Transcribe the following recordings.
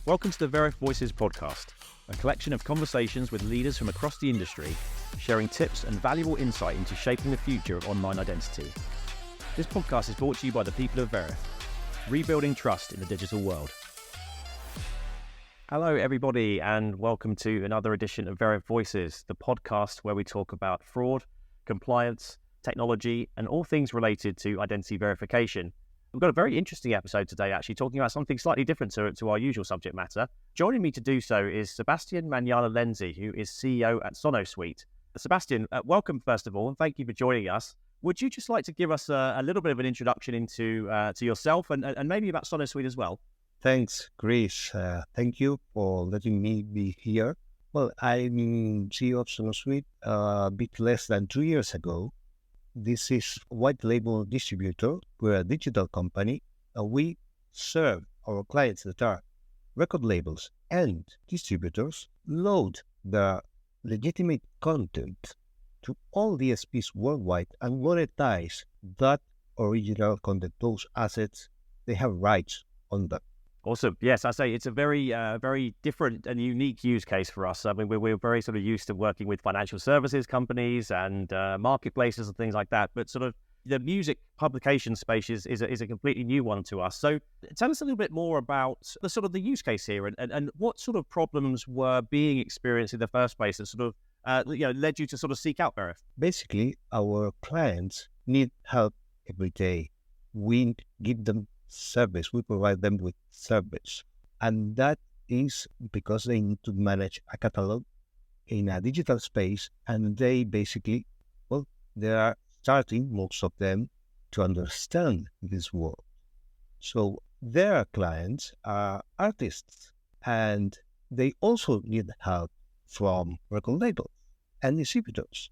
Welcome to the Veriff Voices podcast, a collection of conversations with leaders from across the industry, sharing tips and valuable insight into shaping the future of online identity. This podcast is brought to you by the people of Veriff, rebuilding trust in the digital world. Hello, everybody, and welcome to another edition of Veriff Voices, the podcast where we talk about fraud, compliance, technology, and all things related to identity verification. We've got a very interesting episode today, actually, talking about something slightly different to our usual subject matter. Joining me to do so is Sebastián Mañana Lenzi, who is CEO at SonoSuite. Sebastián, welcome, first of all, and thank you for joining us. Would you just like to give us a little bit of an introduction into to yourself and maybe about SonoSuite as well? Thanks, Chris. Thank you for letting me be here. Well, I'm CEO of SonoSuite a bit less than 2 years ago. This is a white label distributor. We're a digital company. We serve our clients that are record labels and distributors, load the legitimate content to all DSPs worldwide and monetize that original content, those assets. They have rights on them. Awesome. Yes, I say it's a very different and unique use case for us. I mean, we're very sort of used to working with financial services companies and marketplaces and things like that. But sort of the music publication space is a completely new one to us. So tell us a little bit more about the sort of the use case here and what sort of problems were being experienced in the first place that sort of led you to sort of seek out Veriff. Basically, our clients need help every day. We give them service, we provide them with service, and that is because they need to manage a catalog in a digital space, and they basically, they are starting, most of them, to understand this world. So their clients are artists, and they also need help from record labels and distributors.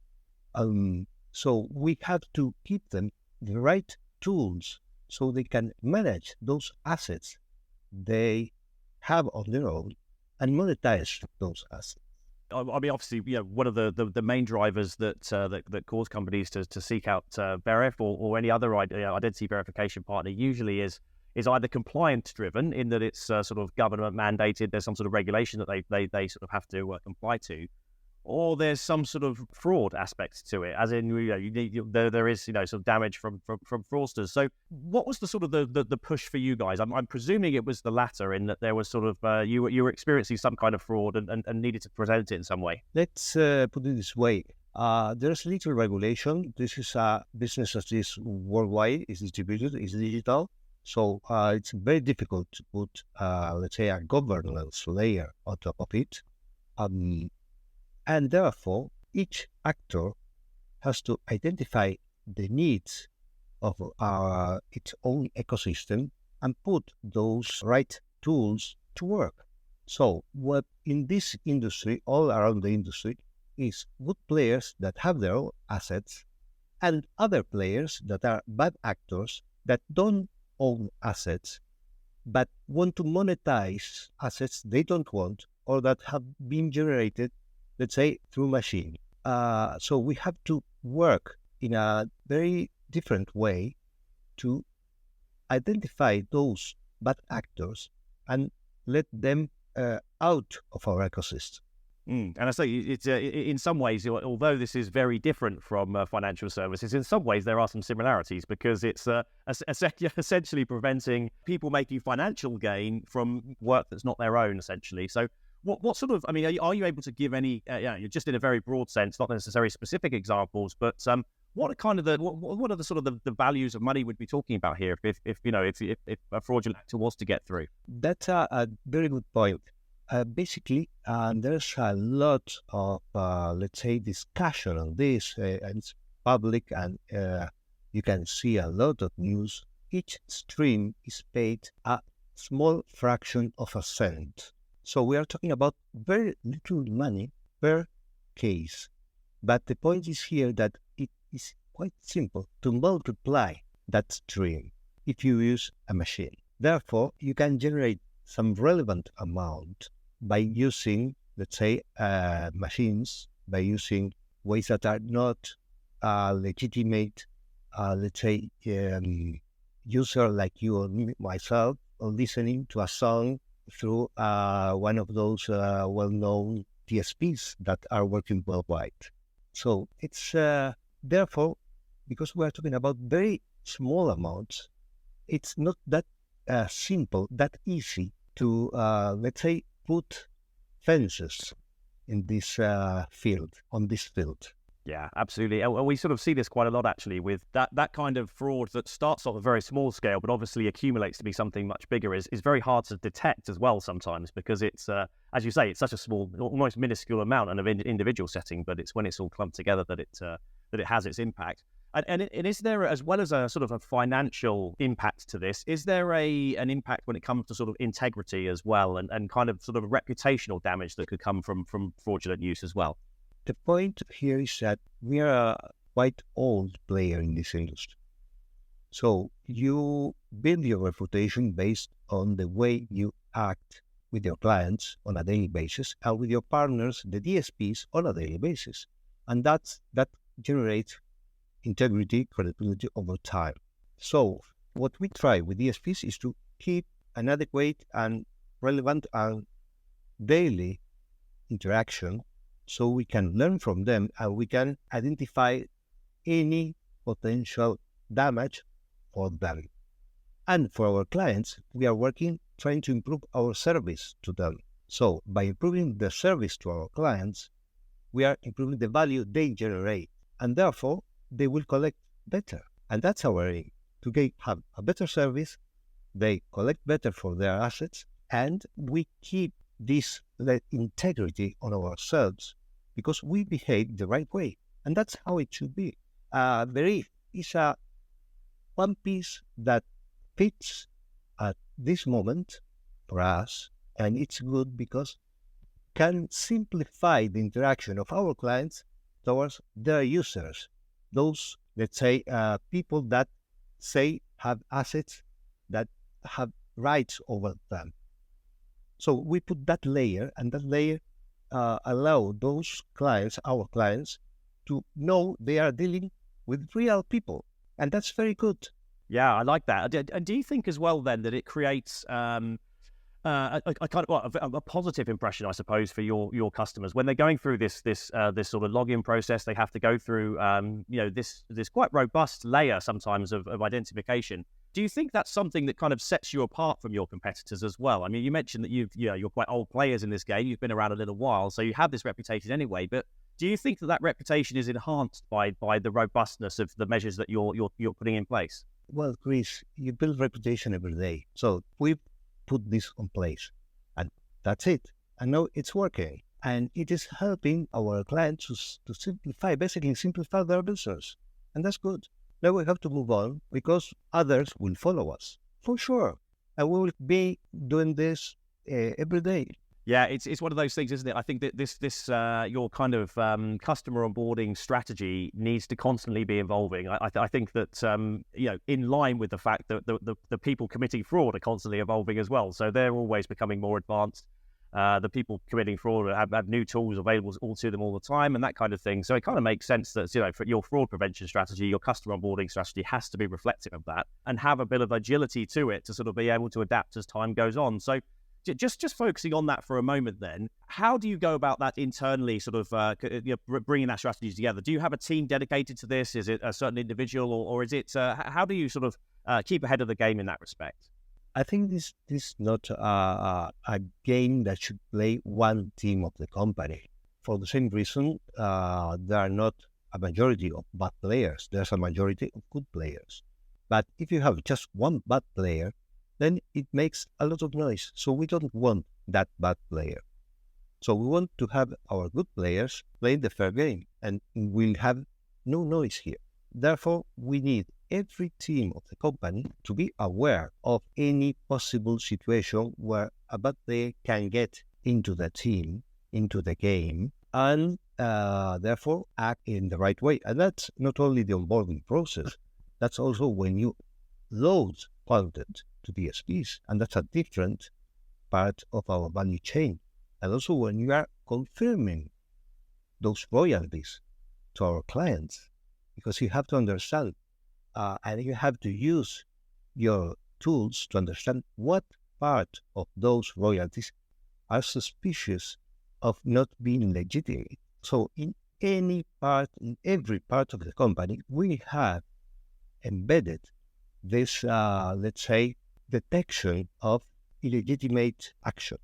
So we have to give them the right tools so they can manage those assets they have on their own and monetize those assets. I mean, obviously, one of the main drivers that cause companies to seek out Veriff or any other identity verification partner usually is either compliance driven, in that it's sort of government mandated. There's some sort of regulation that they sort of have to comply to, or there's some sort of fraud aspect to it, as in there is sort of damage from fraudsters. So what was the sort of the push for you guys? I'm presuming it was the latter, in that there was sort of you were experiencing some kind of fraud and needed to present it in some way. Let's put it this way. There's little regulation. This is a business that is worldwide, is distributed, is digital. So it's very difficult to put, let's say, a governance layer on top of it. And therefore, each actor has to identify the needs of its own ecosystem and put those right tools to work. So what in this industry, all around the industry, is good players that have their own assets and other players that are bad actors that don't own assets but want to monetize assets they don't want or that have been generated, let's say, through machine. So we have to work in a very different way to identify those bad actors and let them out of our ecosystem. And I say it's in some ways, although this is very different from financial services, in some ways there are some similarities, because it's essentially preventing people making financial gain from work that's not their own, essentially. So what sort of, I mean, are you able to give any, just in a very broad sense, not necessarily specific examples, but what are kind of what are the sort of the values of money we'd be talking about here if a fraudulent actor was to get through? That's a very good point. Basically, there's a lot of, let's say, discussion on this, and it's public, and you can see a lot of news. Each stream is paid a small fraction of a cent. So we are talking about very little money per case. But the point is here that it is quite simple to multiply that stream if you use a machine. Therefore, you can generate some relevant amount by using, let's say, machines, by using ways that are not legitimate, let's say, user like you or me, myself, or listening to a song through one of those well-known DSPs that are working worldwide. So it's therefore, because we are talking about very small amounts, it's not that simple, that easy to, let's say, put fences in this field, on this field. Yeah, absolutely. And we sort of see this quite a lot, actually, with that kind of fraud that starts off a very small scale, but obviously accumulates to be something much bigger is very hard to detect as well sometimes, because it's, as you say, it's such a small, almost minuscule amount in an individual setting, but it's when it's all clumped together that it has its impact. And is there, as well as a sort of a financial impact to this, is there an impact when it comes to sort of integrity as well, and kind of sort of reputational damage that could come from fraudulent use as well? The point here is that we are a quite old player in this industry. So you build your reputation based on the way you act with your clients on a daily basis and with your partners, the DSPs, on a daily basis. And that generates integrity, credibility over time. So what we try with DSPs is to keep an adequate and relevant and daily interaction, so we can learn from them and we can identify any potential damage for them. And for our clients, we are working trying to improve our service to them. So by improving the service to our clients, we are improving the value they generate, and therefore they will collect better. And that's our aim, to have a better service, they collect better for their assets, and we keep this integrity on ourselves because we behave the right way. And that's how it should be. Veriff is one piece that fits at this moment for us, and it's good because can simplify the interaction of our clients towards their users. Those, let's say, people that say have assets that have rights over them. So we put that layer, and that layer allow those clients, our clients, to know they are dealing with real people. And that's very good. Yeah, I like that. And do you think as well then that it creates a kind of a positive impression, I suppose, for your customers when they're going through this sort of login process? They have to go through this quite robust layer sometimes of identification. Do you think that's something that kind of sets you apart from your competitors as well? I mean, you mentioned that you're quite old players in this game. You've been around a little while, so you have this reputation anyway. But do you think that reputation is enhanced by the robustness of the measures that you're putting in place? Well, Chris, you build reputation every day. So we put this in place, and that's it. And now it's working, and it is helping our clients to simplify their business, and that's good. Now we have to move on because others will follow us for sure, and we will be doing this every day. Yeah, it's one of those things, isn't it? I think that this your kind of customer onboarding strategy needs to constantly be evolving. I think that in line with the fact that the people committing fraud are constantly evolving as well, so they're always becoming more advanced. The people committing fraud have new tools available all to them all the time, and that kind of thing. So it kind of makes sense that for your fraud prevention strategy, your customer onboarding strategy has to be reflective of that and have a bit of agility to it to sort of be able to adapt as time goes on. So just focusing on that for a moment then, how do you go about that internally, sort of bringing that strategy together? Do you have a team dedicated to this? Is it a certain individual, or is it, how do you sort of keep ahead of the game in that respect? I think this is not a game that should play one team of the company. For the same reason, there are not a majority of bad players. There's a majority of good players. But if you have just one bad player, then it makes a lot of noise. So we don't want that bad player. So we want to have our good players playing the fair game, and we'll have no noise here. Therefore, we need every team of the company to be aware of any possible situation where a bad player can get into the team, into the game, and therefore act in the right way. And that's not only the onboarding process, that's also when you load content to DSPs, and that's a different part of our value chain. And also when you are confirming those royalties to our clients, because you have to understand and you have to use your tools to understand what part of those royalties are suspicious of not being legitimate. So in every part of the company, we have embedded this, let's say, detection of illegitimate action.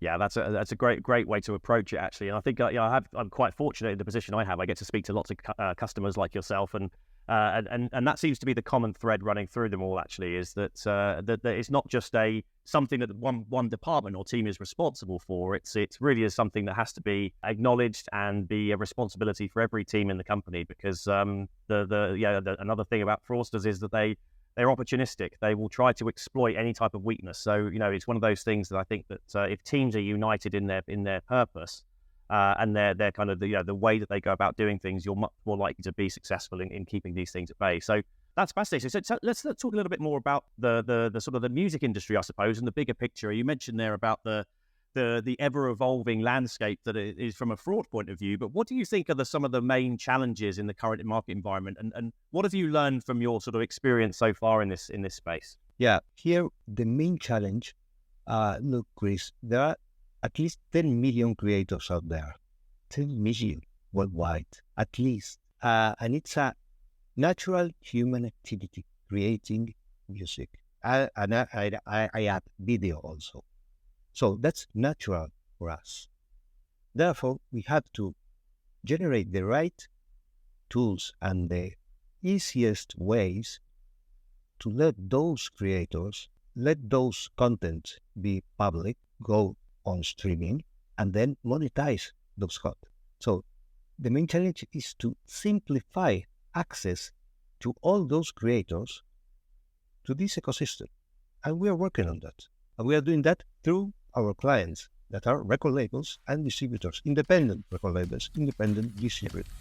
Yeah, that's a great way to approach it, actually. And I think I'm quite fortunate in the position I have. I get to speak to lots of customers like yourself, and that seems to be the common thread running through them all. Actually, is that it's not just something that one department or team is responsible for. It really is something that has to be acknowledged and be a responsibility for every team in the company. Because another thing about fraudsters is that they're opportunistic. They will try to exploit any type of weakness. So, it's one of those things that I think that if teams are united in their purpose and their kind of the way that they go about doing things, you're much more likely to be successful in keeping these things at bay. So that's fascinating. So let's talk a little bit more about the sort of the music industry, I suppose, and the bigger picture. You mentioned there about the ever-evolving landscape that it is from a fraud point of view, but what do you think are some of the main challenges in the current market environment, and what have you learned from your sort of experience so far in this space? Yeah, here the main challenge, look, Chris, there are at least 10 million creators out there, 10 million worldwide, at least, and it's a natural human activity, creating music, and I add video also. So that's natural for us. Therefore, we have to generate the right tools and the easiest ways to let those creators, let those content be public, go on streaming, and then monetize those content. So the main challenge is to simplify access to all those creators to this ecosystem. And we are working on that. And we are doing that through our clients that are record labels and distributors, independent record labels, independent distributors.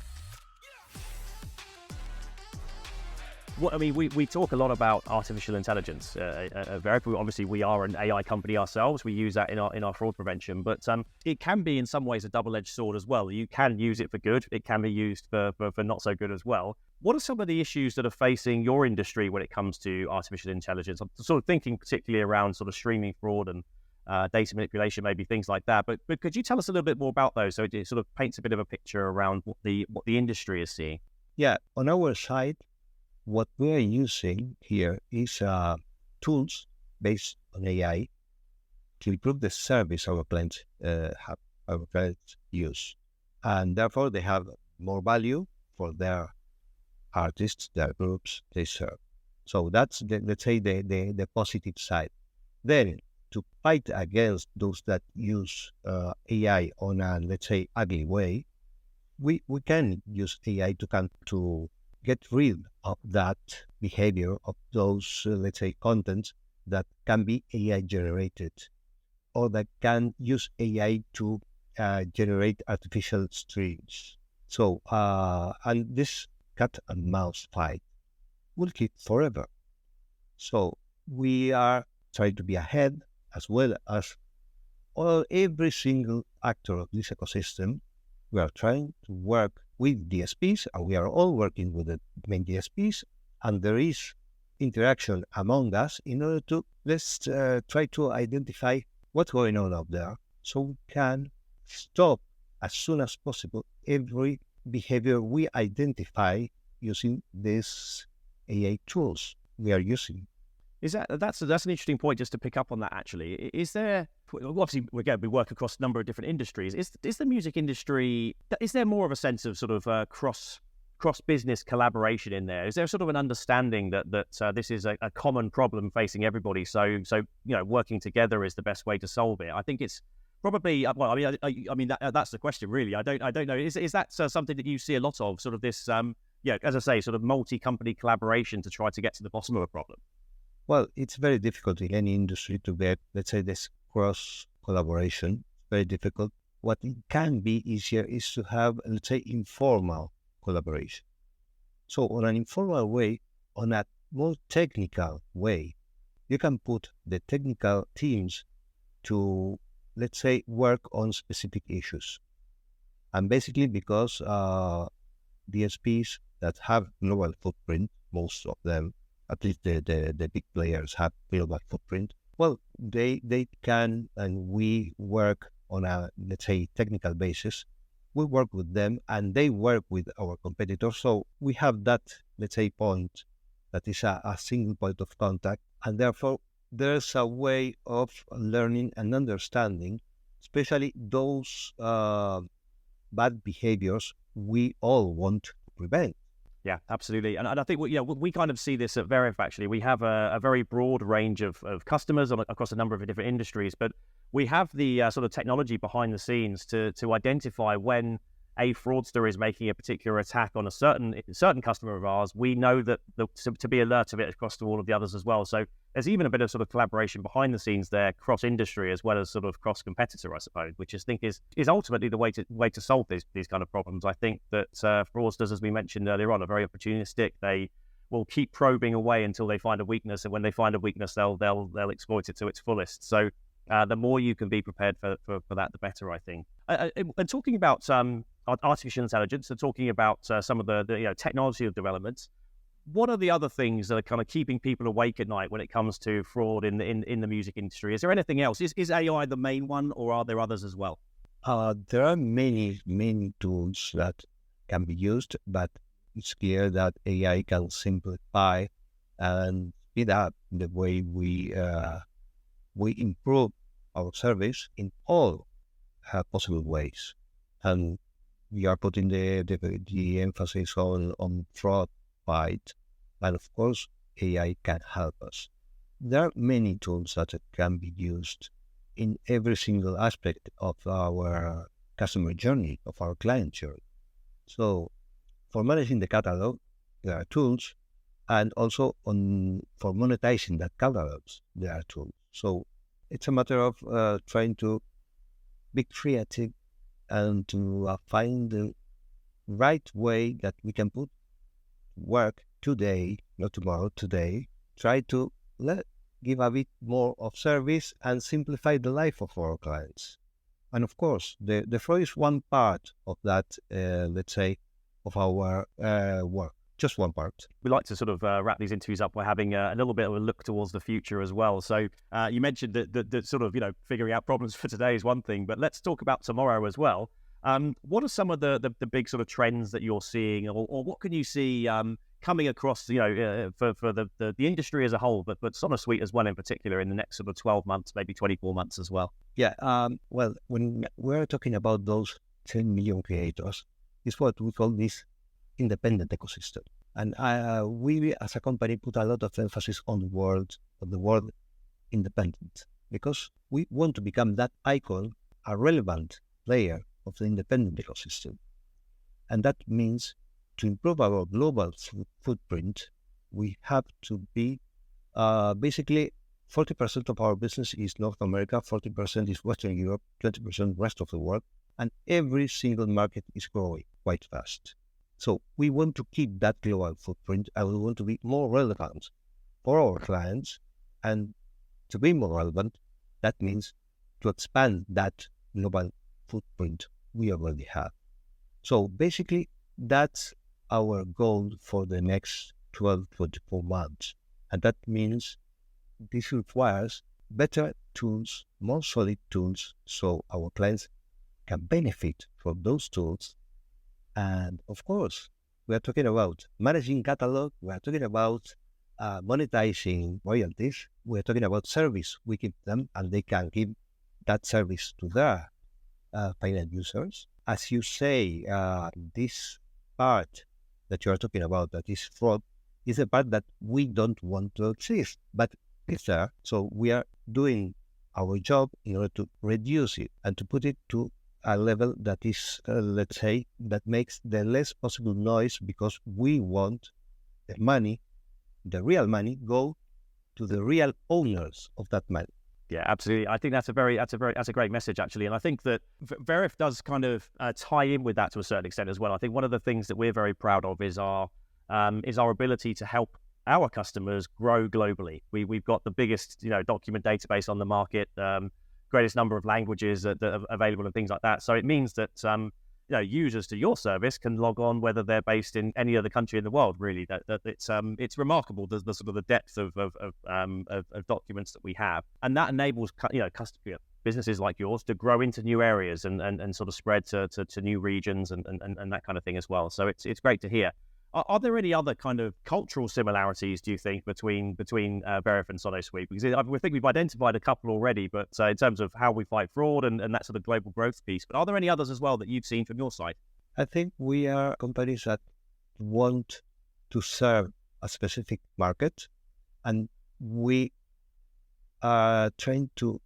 Well, I mean, we talk a lot about artificial intelligence. Veriff, obviously, we are an AI company ourselves. We use that in our fraud prevention, but it can be in some ways a double-edged sword as well. You can use it for good. It can be used for not so good as well. What are some of the issues that are facing your industry when it comes to artificial intelligence? I'm sort of thinking particularly around sort of streaming fraud and data manipulation, maybe things like that. But could you tell us a little bit more about those, so it sort of paints a bit of a picture around what the industry is seeing? Yeah, on our side, what we are using here is tools based on AI to improve the service our clients use, and therefore they have more value for their artists, their groups they serve. So that's let's say the positive side. Then to fight against those that use AI on a, let's say, ugly way, we can use AI to get rid of that behavior of those, let's say, contents that can be AI generated, or that can use AI to generate artificial streams. So, and this cat and mouse fight will keep forever. So we are trying to be ahead, as well as every single actor of this ecosystem. We are trying to work with DSPs, and we are all working with the main DSPs, and there is interaction among us in order to try to identify what's going on out there, so we can stop as soon as possible every behavior we identify using these AI tools we are using. That's an interesting point, just to pick up on that, actually. Is there, obviously, we work across a number of different industries. Is the music industry, is there more of a sense of sort of cross-business collaboration in there? Is there sort of an understanding that this is a common problem facing everybody, so working together is the best way to solve it? I think it's probably, well, I mean that's the question, really. I don't know. Is that something that you see a lot of, sort of this, as I say, sort of multi-company collaboration to try to get to the bottom of a problem? Well, it's very difficult in any industry to get, let's say, this cross collaboration. Very difficult. What it can be easier is to have, let's say, informal collaboration. So on an informal way, on a more technical way, you can put the technical teams to, let's say, work on specific issues. And basically because DSPs that have global footprint, most of them, at least the big players, have global footprint, Well, they can, and we work on a, let's say, technical basis. We work with them and they work with our competitors. So we have that, let's say, point that is a single point of contact. And therefore, there's a way of learning and understanding, especially those bad behaviors we all want to prevent. Yeah, absolutely. And I think we kind of see this at Veriff, actually. We have a very broad range of customers across a number of different industries, but we have the sort of technology behind the scenes to identify when a fraudster is making a particular attack on a certain customer of ours. We know that to be alert of it across to all of the others as well. So there's even a bit of sort of collaboration behind the scenes there, cross-industry as well as sort of cross-competitor, I suppose, which I think is ultimately the way to solve these kind of problems. I think that fraudsters, as we mentioned earlier on, are very opportunistic. They will keep probing away until they find a weakness, and when they find a weakness, they'll exploit it to its fullest. So the more you can be prepared for that, the better, I think. And talking about artificial intelligence, and talking about some of the technology of developments, what are the other things that are kind of keeping people awake at night when it comes to fraud in the music industry? Is there anything else? Is AI the main one, or are there others as well? There are many tools that can be used, but it's clear that AI can simplify and speed up the way we improve our service in all possible ways. And we are putting the emphasis on fraud fight, and of course, AI can help us. There are many tools that can be used in every single aspect of our customer journey, of our client journey. So, for managing the catalog, there are tools, and also for monetizing that catalogs, there are tools. So, it's a matter of trying to be creative and to find the right way that we can put work today, not tomorrow, today. Try to give a bit more of service and simplify the life of our clients. And of course, the fraud is one part of that, let's say, of our work. Just one part. We like to sort of wrap these interviews up by having a little bit of a look towards the future as well. So you mentioned that sort of, figuring out problems for today is one thing, but let's talk about tomorrow as well. What are some of the big sort of trends that you're seeing, or what can you see coming across, for the industry as a whole, but SonoSuite as well in particular in the next sort of 12 months, maybe 24 months as well? Yeah. Well, when we're talking about those 10 million creators, it's what we call this independent ecosystem. And we, as a company, put a lot of emphasis on the word independent, because we want to become that icon, a relevant player of the independent ecosystem. And that means to improve our global footprint, we have to be basically 40% of our business is North America, 40% is Western Europe, 20% rest of the world, and every single market is growing quite fast. So we want to keep that global footprint, and we want to be more relevant for our clients. And to be more relevant, that means to expand that global footprint we already have. So basically, that's our goal for the next 12, 24 months. And that means this requires better tools, more solid tools, so our clients can benefit from those tools. And of course, we are talking about managing catalog, we are talking about monetizing royalties, we are talking about service we give them, and they can give that service to their final users. As you say, this part that you are talking about, that is fraud, is a part that we don't want to exist, but it's there. So we are doing our job in order to reduce it and to put it to a level that is, let's say, that makes the less possible noise, because we want the money, the real money, go to the real owners of that money. Yeah, absolutely. I think that's a great message, actually. And I think that Veriff does kind of tie in with that to a certain extent as well. I think one of the things that we're very proud of is our ability to help our customers grow globally. We've got the biggest, document database on the market, greatest number of languages that are available and things like that. So it means that, users to your service can log on whether they're based in any other country in the world. Really, that it's remarkable the sort of the depth of documents that we have, and that enables businesses like yours to grow into new areas and sort of spread to new regions and that kind of thing as well. So it's great to hear. Are there any other kind of cultural similarities, do you think, between Veriff and SonoSuite? Because I think we've identified a couple already, but in terms of how we fight fraud and that sort of global growth piece. But are there any others as well that you've seen from your side? I think we are companies that want to serve a specific market, and we are trying to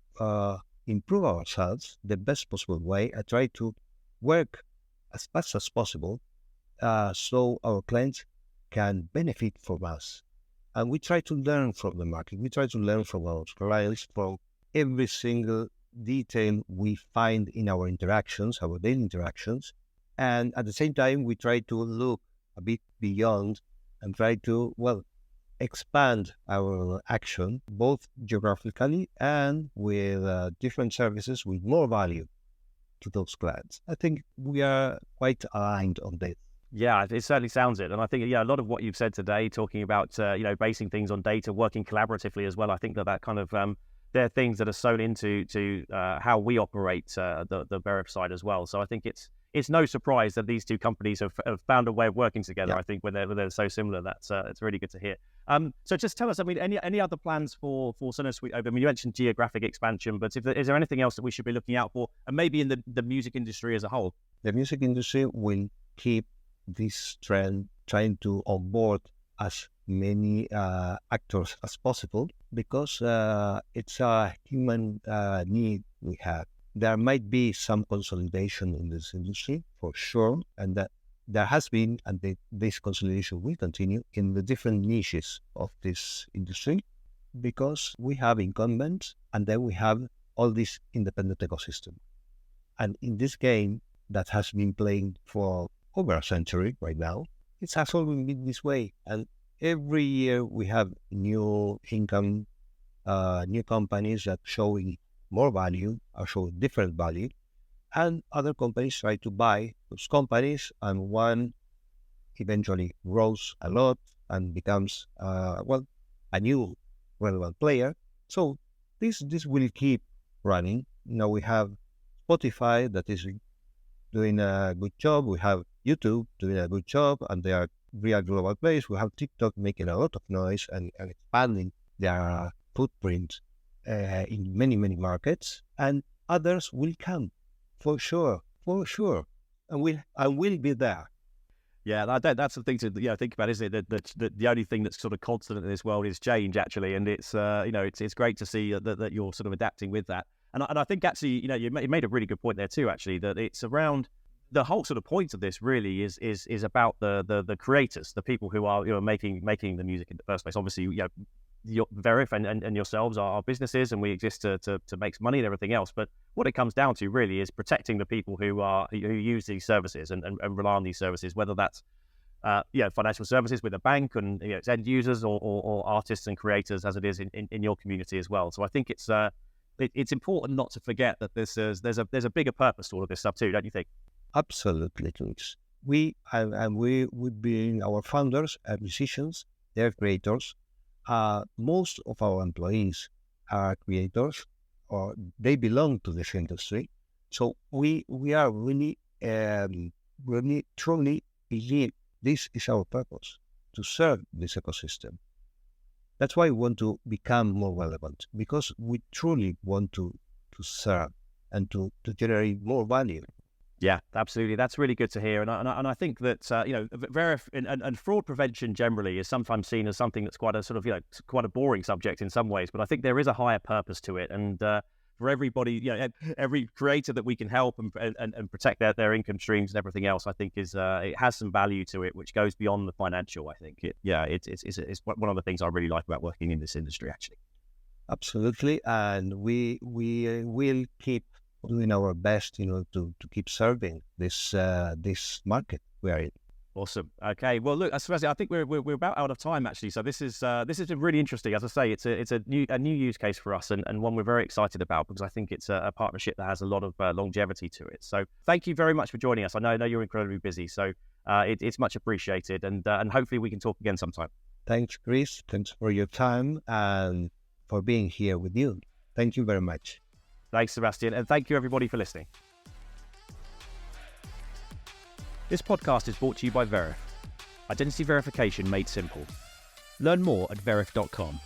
improve ourselves the best possible way. I try to work as fast as possible so our clients can benefit from us. And we try to learn from the market. We try to learn from our clients, from every single detail we find in our interactions, our daily interactions. And at the same time, we try to look a bit beyond and try to, expand our action, both geographically and with different services with more value to those clients. I think we are quite aligned on this. Yeah, it certainly sounds it. And I think, a lot of what you've said today, talking about, basing things on data, working collaboratively as well, I think that kind of, they're things that are sewn into how we operate the Veriff side as well. So I think it's no surprise that these two companies have found a way of working together. Yeah. I think when they're so similar, that's it's really good to hear. So just tell us, any other plans for SonoSuite? You mentioned geographic expansion, but is there anything else that we should be looking out for, and maybe in the music industry as a whole? The music industry will keep this trend, trying to onboard as many actors as possible, because it's a human need we have. There might be some consolidation in this industry for sure, and that there has been, and this consolidation will continue in the different niches of this industry, because we have incumbents and then we have all this independent ecosystem. And in this game that has been playing for over a century right now, it has always been this way. And every year we have new income, new companies that showing more value, are showing different value, and other companies try to buy those companies, and one eventually grows a lot and becomes a new relevant player. So this will keep running. Now we have Spotify that is doing a good job. We have YouTube doing a good job, and they are real global players. We have TikTok making a lot of noise and expanding their footprint in many, many markets, and others will come for sure, and will be there. Yeah, that's the thing to think about, isn't it? That the only thing that's sort of constant in this world is change, actually, and it's it's great to see that you're sort of adapting with that. And I think actually, you made a really good point there too, actually, that it's around the whole sort of point of this really is about the creators, the people who are making the music in the first place. Obviously, Veriff and yourselves are businesses, and we exist to make money and everything else. But what it comes down to really is protecting the people who use these services and rely on these services, whether that's financial services with a bank and it's end users or artists and creators, as it is in your community as well. So I think it's important not to forget that there's a bigger purpose to all of this stuff too, don't you think? Absolutely, Luis. We being our founders and musicians, they're creators. Most of our employees are creators, or they belong to this industry. So we are really truly believe this is our purpose, to serve this ecosystem. That's why we want to become more relevant, because we truly want to serve and to generate more value. Yeah, absolutely. That's really good to hear. And I think that, Veriff and fraud prevention generally is sometimes seen as something that's quite a sort of, quite a boring subject in some ways. But I think there is a higher purpose to it. And for everybody, every creator that we can help and protect their income streams and everything else, I think it has some value to it, which goes beyond the financial. I think it's one of the things I really like about working in this industry, actually. Absolutely. And we will keep doing our best, to keep serving this market we are in. Awesome. Okay. Well, look, Sebastián, I think we're about out of time actually. So this has been really interesting. As I say, it's a new use case for us, and one we're very excited about because I think it's a partnership that has a lot of longevity to it. So thank you very much for joining us. I know you're incredibly busy, so it's much appreciated, and hopefully we can talk again sometime. Thanks, Chris. Thanks for your time and for being here with you. Thank you very much. Thanks, Sebastián, and thank you everybody for listening. This podcast is brought to you by Veriff. Identity verification made simple. Learn more at veriff.com.